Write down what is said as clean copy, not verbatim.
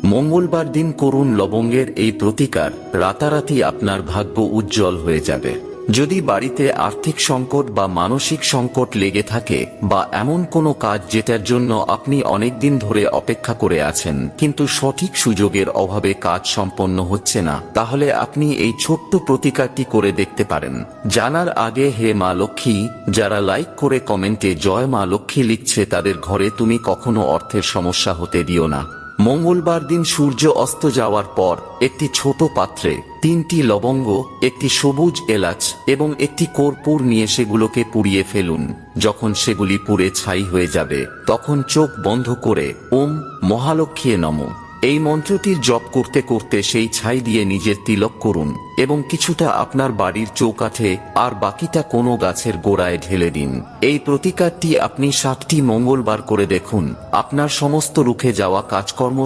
মঙ্গলবার দিন করুন লবঙ্গের এই প্রতিকার, রাতারাতি আপনার ভাগ্য উজ্জ্বল হয়ে যাবে। যদি বাড়িতে আর্থিক সংকট বা মানসিক সংকট লেগে থাকে, বা এমন কোনো কাজ যেটার জন্য আপনি অনেকদিন ধরে অপেক্ষা করে আছেন কিন্তু সঠিক সুযোগের অভাবে কাজ সম্পন্ন হচ্ছে না, তাহলে আপনি এই ছোট্ট প্রতিকারটি করে দেখতে পারেন। জানার আগে হে মা লক্ষ্মী, যারা লাইক করে কমেন্টে জয় মা লক্ষ্মী লিখছে তাদের ঘরে তুমি কখনো অর্থের সমস্যা হতে দিও না। মঙ্গলবার দিন সূর্য অস্ত যাওয়ার পর একটি ছোট পাত্রে 3টি লবঙ্গ, একটি সবুজ এলাচ এবং একটি কর্পূর নিয়ে সেগুলোকে পুড়িয়ে ফেলুন। যখন সেগুলি পুড়ে ছাই হয়ে যাবে তখন চোখ বন্ধ করে ওম মহালক্ষ্মী নমঃ এই মন্ত্রটির জপ করতে করতে সেই ছাই দিয়ে নিজের তিলক করুন এবং কিছুটা আপনার বাড়ির চৌকাঠে আর বাকিটা কোনো গাছের গোড়ায় ঢেলে দিন। এই প্রতিকারটি আপনি 7টি মঙ্গলবার করে দেখুন, আপনার সমস্ত রুখে যাওয়া কাজকর্ম